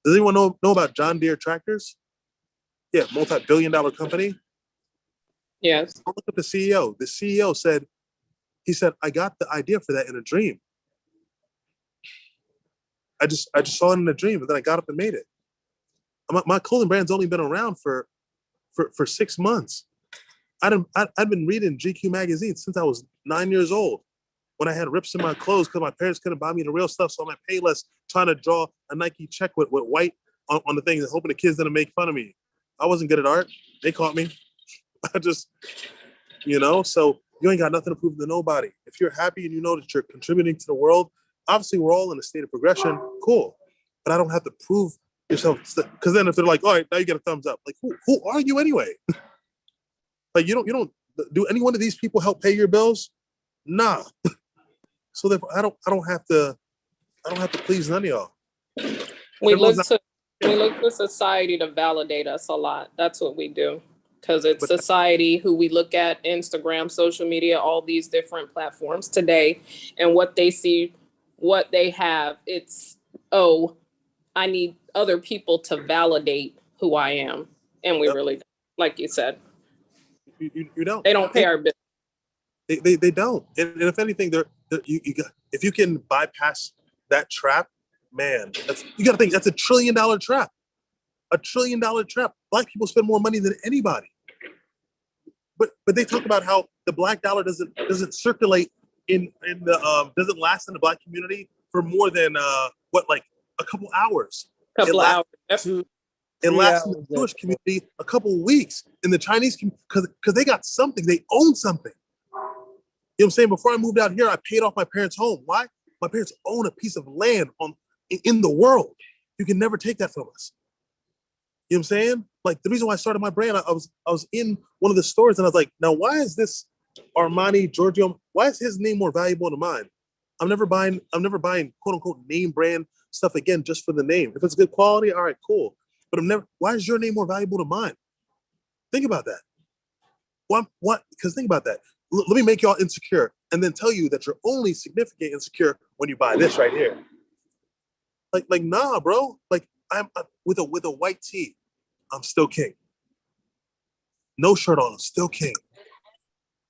Does anyone know about John Deere tractors? Yeah, multi-billion-dollar company. Yes. Look at the CEO. The CEO said, I got the idea for that in a dream. I just saw it in a dream, and then I got up and made it. My clothing brand's only been around for 6 months. I'd been reading GQ magazine since I was 9 years old, when I had rips in my clothes because my parents couldn't buy me the real stuff, so I'm at Payless trying to draw a Nike check with white on the thing, and hoping the kids didn't make fun of me. I wasn't good at art. They caught me. I just, so you ain't got nothing to prove to nobody. If you're happy and you know that you're contributing to the world, obviously we're all in a state of progression, cool. But I don't have to prove yourself, because then if they're like, all right, now you get a thumbs up. Like, who are you anyway? Like, you don't do any one of these people help pay your bills? Nah. So therefore, I don't have to please none of y'all. We look to society to validate us a lot. That's what we do. Because it's society who we look at, Instagram, social media, all these different platforms today, and what they see, what they have, it's, oh, I need other people to validate who I am. And we really, like you said, you don't. They don't pay our bills. They don't. And if anything, if you can bypass that trap, man, you got to think that's $1 trillion trap. $1 trillion trap. Black people spend more money than anybody. But they talk about how the black dollar doesn't circulate in the doesn't last in the black community for more than like a couple hours. It lasts in the Jewish community a couple weeks. In the Chinese community, because they got something, they own something. You know what I'm saying? Before I moved out here, I paid off my parents' home. Why? My parents own a piece of land in the world. You can never take that from us. You know what I'm saying? Like, the reason why I started my brand, I was in one of the stores and I was like, now why is this Armani Giorgio? Why is his name more valuable than mine? I'm never buying quote unquote name brand stuff again just for the name. If it's good quality, all right, cool. But why is your name more valuable than mine? Think about that. What? Because think about that. Let me make y'all insecure and then tell you that you're only significant insecure when you buy this right here. Like nah, bro. Like, I'm with a white tee, I'm still king. No shirt on, I'm still king.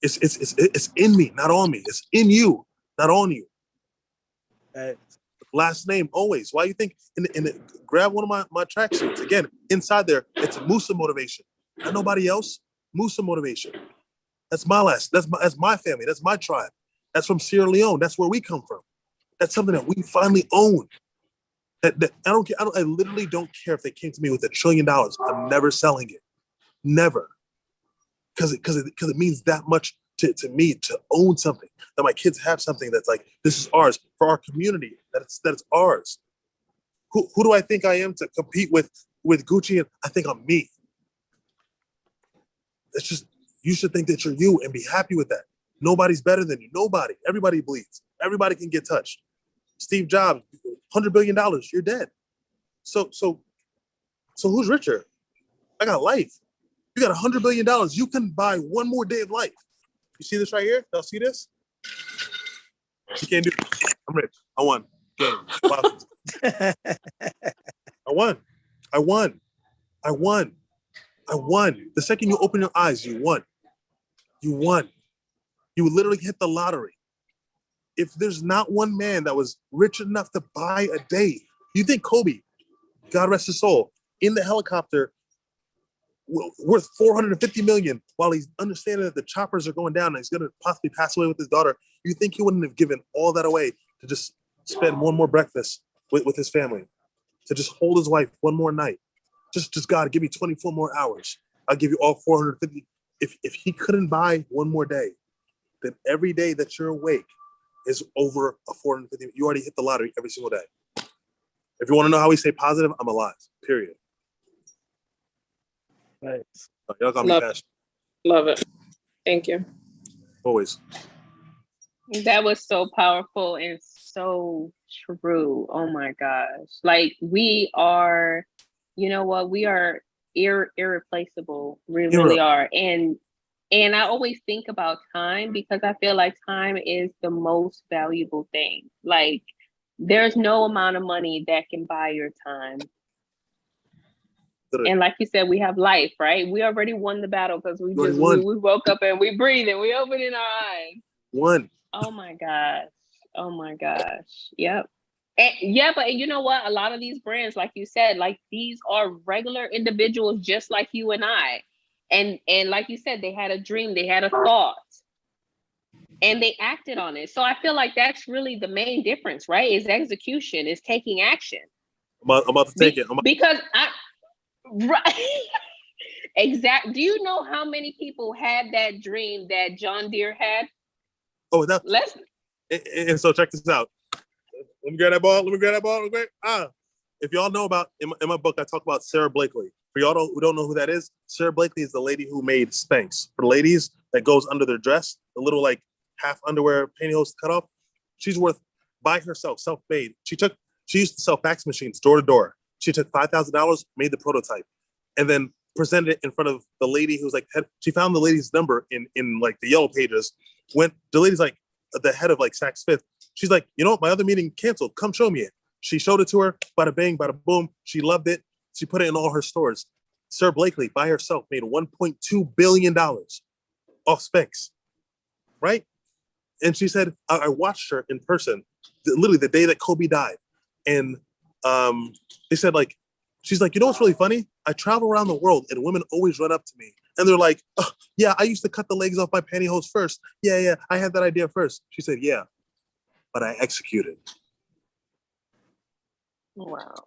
It's in me, not on me. It's in you, not on you. Last name always. Why you think grab one of my tracksuits again? Inside there, it's Musa motivation. Not nobody else. Musa motivation. That's that's my family. That's my tribe. That's from Sierra Leone. That's where we come from. That's something that we finally own. That I don't care. I literally don't care if they came to me with $1 trillion. I'm never selling it. Never. Because it means that much to me to own something, that my kids have something that's like, this is ours for our community, that it's ours. Who do I think I am to compete with Gucci? And I think I'm me. It's just, you should think that you're you and be happy with that. Nobody's better than you. Nobody. Everybody bleeds. Everybody can get touched. Steve Jobs, $100 billion, you're dead. So who's richer? I got life. You got $100 billion. You can buy one more day of life. You see this right here? Y'all see this? You can't do it. I'm rich. I won. Game. I won. The second you open your eyes, you won. You literally hit the lottery. If there's not one man that was rich enough to buy a day, you think Kobe, God rest his soul, in the helicopter, worth $450 million, while he's understanding that the choppers are going down and he's going to possibly pass away with his daughter, you think he wouldn't have given all that away to just spend one more breakfast with his family, to just hold his wife one more night? Just God, give me 24 more hours. I'll give you all 450. If he couldn't buy one more day, then every day that you're awake is over a 450. You already hit the lottery every single day. If you want to know how we stay positive, I'm alive. Period. Thanks. Y'all got me passionate. Love it. Thank you. Always. That was so powerful and so true. Oh my gosh. Like, we are, you know what? We are irreplaceable. We really are. And I always think about time, because I feel like time is the most valuable thing. Like, there's no amount of money that can buy your time. And like you said, we have life, right? We already won the battle because we woke up and we breathe and we open in our eyes. One. Oh my gosh. Oh my gosh. Yep. And yeah, but you know what? A lot of these brands, like you said, like these are regular individuals just like you and I. And like you said, they had a dream, they had a thought, and they acted on it. So I feel like that's really the main difference, right? Is execution, is taking action. I'm about to take it. Because right. Exactly. Do you know how many people had that dream that John Deere had? Oh, and so check this out. Let me grab that ball. Okay. If y'all know about, in my book, I talk about Sarah Blakely. For y'all who don't know who that is, Sarah Blakely is the lady who made Spanx. For ladies that goes under their dress, the little like half underwear pantyhose cut off. She's worth, by herself, self-made. She used to sell fax machines door to door. She took $5,000, made the prototype, and then presented it in front of the lady who was like, she found the lady's number in like the yellow pages. When the lady's like the head of like Saks Fifth, she's like, you know what, my other meeting canceled. Come show me it. She showed it to her, bada bang, bada boom. She loved it. She put it in all her stores. Sarah Blakely, by herself, made $1.2 billion off Spanx, right? And she said, I watched her in person, literally the day that Kobe died. And they said, like, she's like, you know what's really funny? I travel around the world and women always run up to me. And they're like, oh, yeah, I used to cut the legs off my pantyhose first. Yeah, I had that idea first. She said, yeah, but I executed. Wow.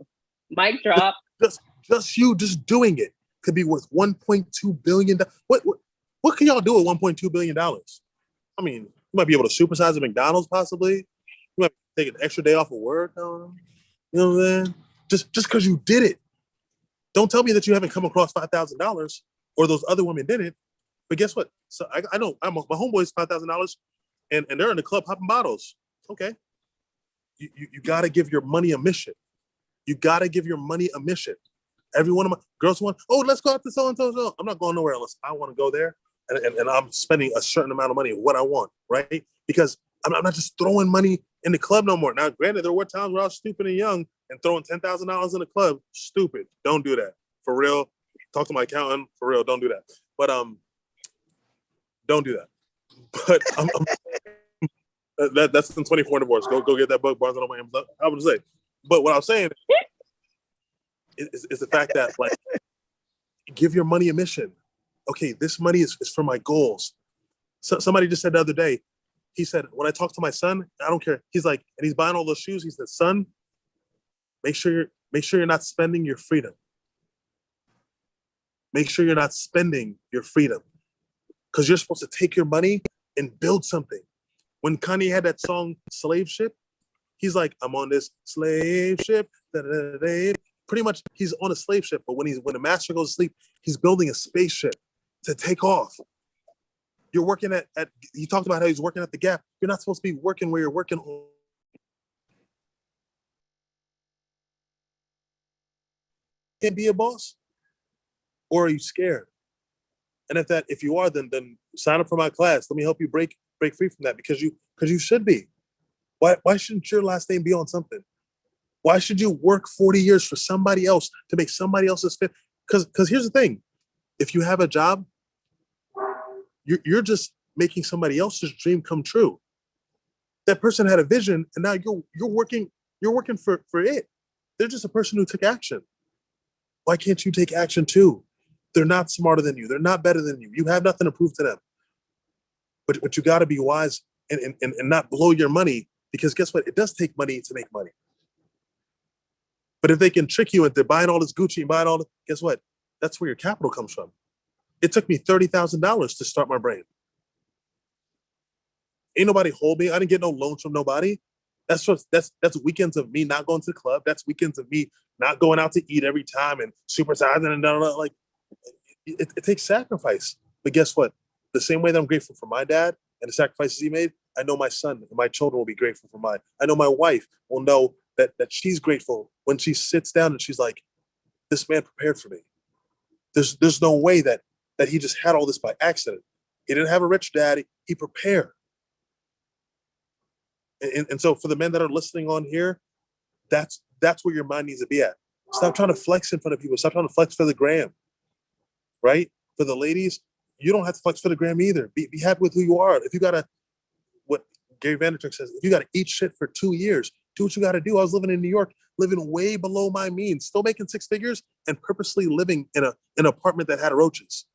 Mic drop. Just you doing it could be worth $1.2 billion. What can y'all do with $1.2 billion? I mean, you might be able to supersize at McDonald's possibly. You might take an extra day off of work. You know what I'm saying? Just because you did it. Don't tell me that you haven't come across $5,000 or those other women didn't. But guess what? So I know my homeboy's $5,000 and they're in the club popping bottles. Okay. You got to give your money a mission. You got to give your money a mission. Every one of my girls want, oh, let's go out to so-and-so. I'm not going nowhere unless I want to go there. And I'm spending a certain amount of money, what I want, right? Because I'm not just throwing money in the club no more. Now, granted, there were times where I was stupid and young and throwing $10,000 in the club. Stupid. Don't do that. For real. Talk to my accountant. For real. Don't do that. But don't do that. But that's in 24 divorce. Go get that book, Barnes & Noble. I would say. But what I'm saying is the fact that, like, give your money a mission. Okay, this money is for my goals. So somebody just said the other day, he said, when I talk to my son, I don't care. He's like, and he's buying all those shoes. He said, son, make sure you're not spending your freedom. Make sure you're not spending your freedom. Because you're supposed to take your money and build something. When Kanye had that song, Slave Ship, he's like, I'm on this slave ship. Pretty much he's on a slave ship, but when the master goes to sleep, he's building a spaceship to take off. You're working at he talked about how he's working at the Gap. You're not supposed to be working where you're working. Can't be a boss? Or are you scared? And if you are, then sign up for my class. Let me help you break free from that because you should be. Why shouldn't your last name be on something? Why should you work 40 years for somebody else to make somebody else's fit? Because here's the thing. If you have a job, you're just making somebody else's dream come true. That person had a vision, and now you're working for it. They're just a person who took action. Why can't you take action too? They're not smarter than you. They're not better than you. You have nothing to prove to them. But you got to be wise and not blow your money, because guess what? It does take money to make money. But if they can trick you into buying all this Gucci and buying all this, guess what? That's where your capital comes from. It took me $30,000 to start my brand. Ain't nobody hold me. I didn't get no loans from nobody. That's weekends of me not going to the club. That's weekends of me not going out to eat every time and supersizing and like it takes sacrifice. But guess what? The same way that I'm grateful for my dad and the sacrifices he made, I know my son and my children will be grateful for mine. I know my wife will know that she's grateful when she sits down and she's like, this man prepared for me. There's no way that he just had all this by accident. He didn't have a rich dad. He prepared. And so for the men that are listening on here, that's where your mind needs to be at. Stop trying to flex in front of people. Stop trying to flex for the gram, right? For the ladies, you don't have to flex for the gram either. Be happy with who you are. If you gotta, what Gary Vaynerchuk says, if you gotta eat shit for 2 years, do what you gotta do. I was living in New York, living way below my means, still making 6 figures, and purposely living in an apartment that had roaches,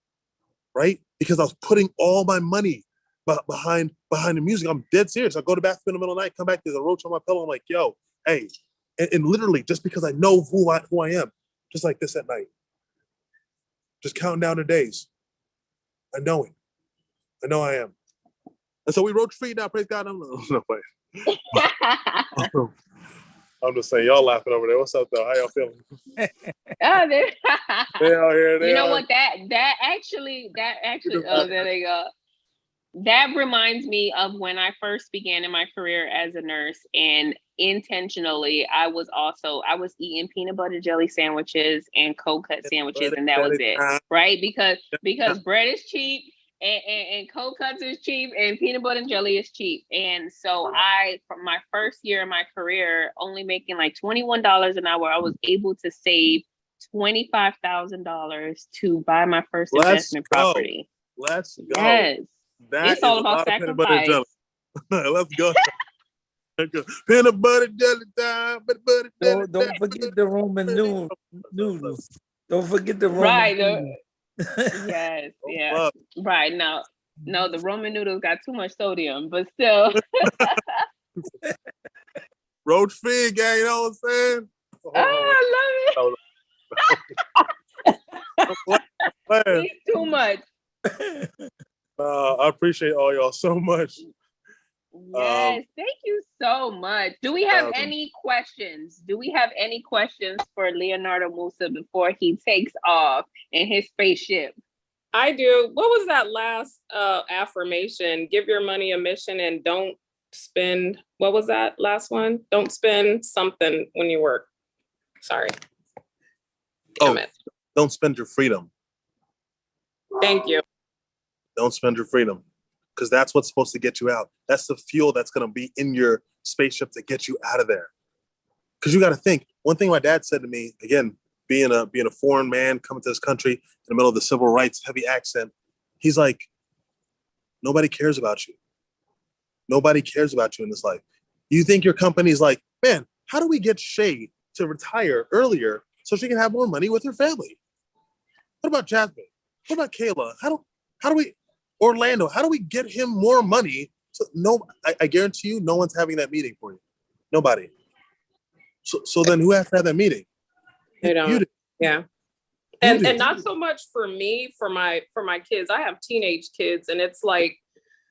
right? Because I was putting all my money behind the music. I'm dead serious. I go to the bathroom in the middle of the night, come back, there's a roach on my pillow. I'm like, yo, hey, and literally just because I know who I am, just like this at night, just counting down the days. I know it. I know I am. And so we roach free now. Praise God. I'm just saying, y'all laughing over there. What's up, though? How y'all feeling? They all here. You know what? That actually. Oh, there they go. That reminds me of when I first began in my career as a nurse, and intentionally, I was eating peanut butter jelly sandwiches and cold cut sandwiches, and that was it, right? Because bread is cheap. And cold cuts is cheap and peanut butter and jelly is cheap. And so from my first year in my career, only making like $21 an hour, I was able to save $25,000 to buy my first investment property. Let's go. Yes. It's all about sacrifice. Let's go. Peanut butter jelly time. Don't forget the Roman noodles. Don't forget the Roman noodles. Yes, yeah. Right. No, the Roman noodles got too much sodium, but still. Roach free, gang, you know what I'm saying? I love it. It's too much. I appreciate all y'all so much. Yes, thank you so much. Do we have any questions? Do we have any questions for Leonardo Musa before he takes off in his spaceship? I do. What was that last affirmation? Give your money a mission and don't spend. What was that last one? Don't spend something when you work. Sorry. Damn it. Don't spend your freedom. Thank you. Don't spend your freedom. Because that's what's supposed to get you out. That's the fuel that's going to be in your spaceship to get you out of there. Because you got to think. One thing my dad said to me, again, being a foreign man coming to this country in the middle of the civil rights heavy accent, he's like, nobody cares about you. Nobody cares about you in this life. You think your company's like, man, how do we get Shay to retire earlier so she can have more money with her family? What about Jasmine? What about Kayla? How do we... Orlando, how do we get him more money? So I guarantee you, no one's having that meeting for you. Nobody. So then who has to have that meeting? You don't. Yeah. And not so much for me, for my kids. I have teenage kids, and it's like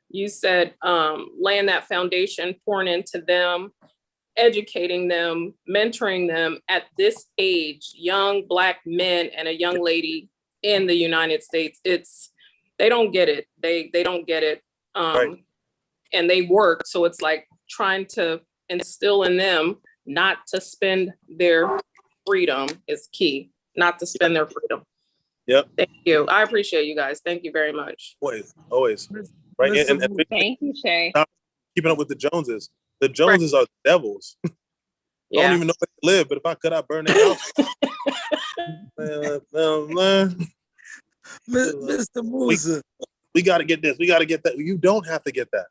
you said, laying that foundation, pouring into them, educating them, mentoring them at this age, young Black men and a young lady in the United States. They don't get it. They don't get it. Right. And they work. So it's like trying to instill in them not to spend their freedom is key. Not to spend their freedom. Yep. Thank you. I appreciate you guys. Thank you very much. Always. Right. And thank you, Shay. Keeping up with the Joneses. The Joneses are the devils. I don't even know where they live, but if I could, I'd burn their house. Mr. Musa. We got to get this. We got to get that. You don't have to get that.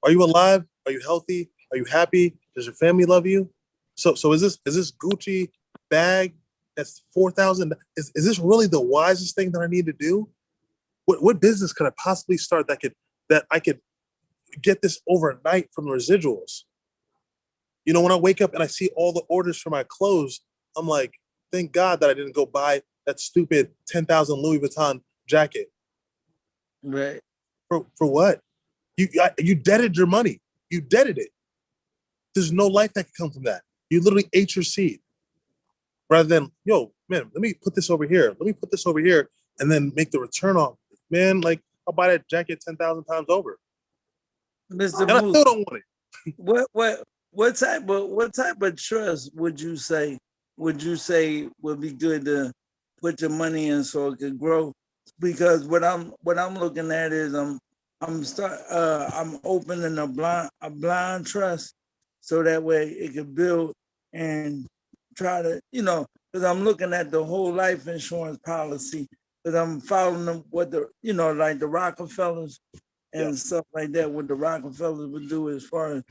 Are you alive? Are you healthy? Are you happy? Does your family love you? So is this Gucci bag that's $4,000? Is this really the wisest thing that I need to do? What business could I possibly start that I could get this overnight from the residuals? You know, when I wake up and I see all the orders for my clothes, I'm like, thank God that I didn't go buy that stupid 10,000 Louis Vuitton jacket. Right. For what? You deaded your money. You deaded it. There's no life that can come from that. You literally ate your seed. Rather than, yo, man, let me put this over here. Let me put this over here and then make the return off. Man, like, I'll buy that jacket 10,000 times over. Mr. And I still don't want it. What type of trust would you say would be good to put your money in so it could grow? Because what I'm looking at is I'm opening a blind trust so that way it can build and try to, because I'm looking at the whole life insurance policy, because I'm following them what the, like the Rockefellers and stuff like that, what the Rockefellers would do as far as,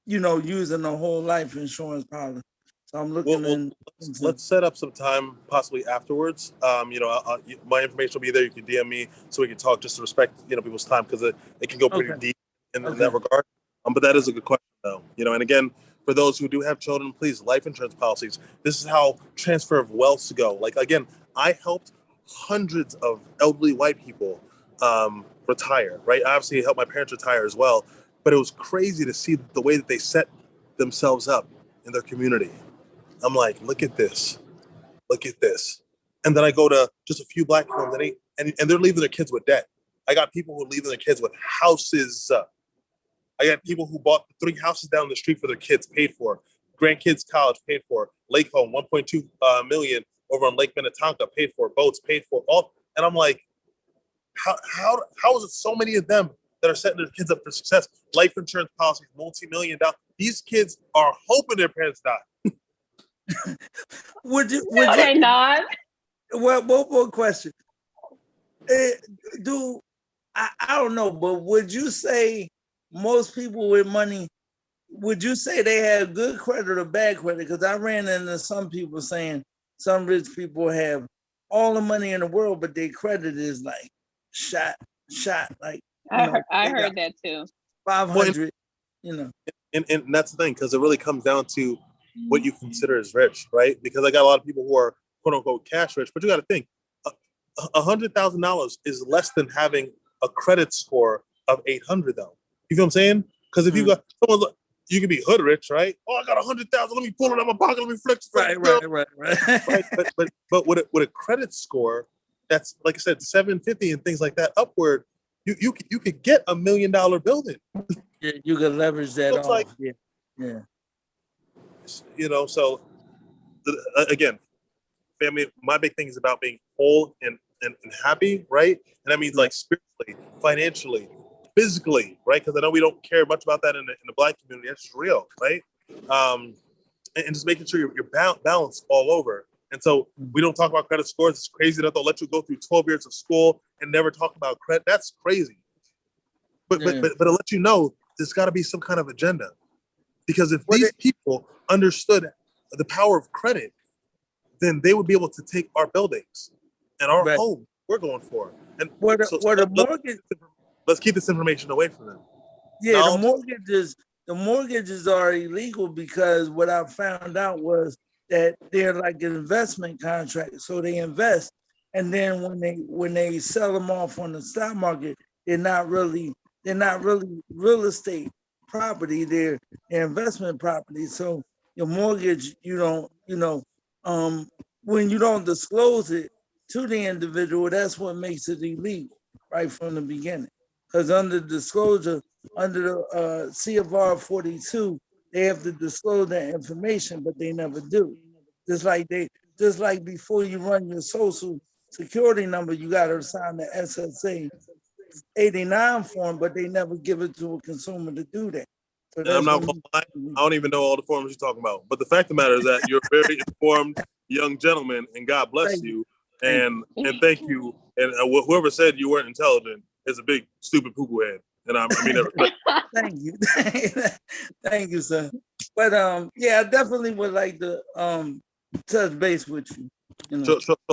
using the whole life insurance policy. So I'm looking let's set up some time possibly afterwards. My information will be there. You can DM me so we can talk, just to respect, people's time, because it can go pretty deep in that regard. But that is a good question though. And again, for those who do have children, please, life insurance policies. This is how transfer of wealth to go. Like, again, I helped hundreds of elderly white people retire, right? I obviously helped my parents retire as well, but it was crazy to see the way that they set themselves up in their community. I'm like, look at this. And then I go to just a few black homes and they're leaving their kids with debt. I got people who are leaving their kids with houses. I got people who bought 3 houses down the street for their kids, paid for. Grandkids' college, paid for. Lake home, 1.2 million over on Lake Minnetonka, paid for. Boats, paid for. All. And I'm like, how is it so many of them that are setting their kids up for success? Life insurance policies, multi-million-dollar. These kids are hoping their parents die. would you not? Well, one more question. I don't know, but would you say most people with money, would you say they have good credit or bad credit? Because I ran into some people saying some rich people have all the money in the world, but their credit is like shot. Like, I heard that too. 500, And that's the thing, because it really comes down to what you consider as rich, right? Because I got a lot of people who are quote unquote cash rich, but you got to think, $100,000 is less than having a credit score of 800, though. You feel what I'm saying? Because if you got someone, you can be hood rich, right? Oh, I got 100,000. Let me pull it out of my pocket. Let me flex. Right. Right. But with a credit score that's, like I said, 750 and things like that upward, you could get $1 million building. Yeah, you could leverage that off. Like, yeah. So again, family, my big thing is about being whole and happy, right? And that means like spiritually, financially, physically, right? Because I know we don't care much about that in the black community. That's just real, right? And just making sure you're balanced all over. And so we don't talk about credit scores. It's crazy that they'll let you go through 12 years of school and never talk about credit. That's crazy. But I'll let you know there's got to be some kind of agenda. Because if these people understood the power of credit, then they would be able to take our buildings and our home we're going for. And let's keep this information away from them. Yeah, the mortgages are illegal because what I found out was that they're like an investment contract. So they invest, and then when they sell them off on the stock market, they're not really real estate property. They're investment property. So your mortgage, when you don't disclose it to the individual, that's what makes it illegal right from the beginning. Because under disclosure, under the CFR 42, they have to disclose that information, but they never do. Just like before you run your social security number, you got to sign the SSA 89 form, but they never give it to a consumer to do that. So I'm not gonna lie, I don't even know all the forms you're talking about. But the fact of the matter is that you're a very informed young gentleman, and God bless you. And thank you. And whoever said you weren't intelligent is a big stupid poo-poo head. And I mean that. Thank you. Thank you, sir. But I definitely would like to touch base with you.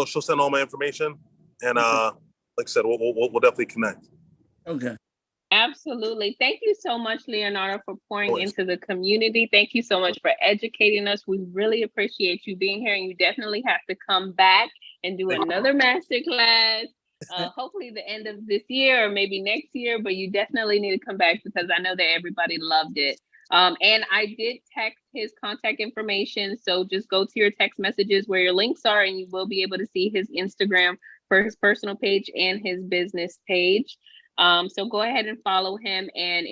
She'll send all my information, and like I said, we'll definitely connect. Okay. Absolutely. Thank you so much, Leonardo, for pouring into the community. Thank you so much for educating us. We really appreciate you being here, and you definitely have to come back and do another masterclass. Hopefully the end of this year or maybe next year, but you definitely need to come back because I know that everybody loved it. And I did text his contact information. So just go to your text messages where your links are, and you will be able to see his Instagram for his personal page and his business page. So go ahead and follow him. And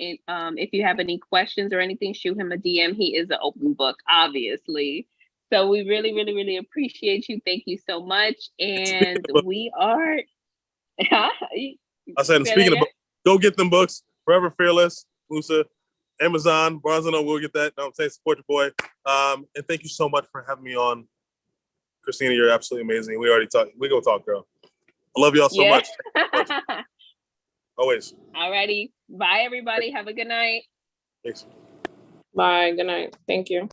if you have any questions or anything, shoot him a DM. He is an open book, obviously. So we really, really, really appreciate you. Thank you so much. And we are. I said, speaking of books, go get them books. Forever Fearless, Musa, Amazon, Barnes & Noble, we'll get that. I'm saying, support your boy. And thank you so much for having me on, Chris. Christina, you're absolutely amazing. We already talked. We go talk, girl. I love y'all so much. Always. Alrighty. Bye, everybody. Have a good night. Thanks. Bye. Good night. Thank you.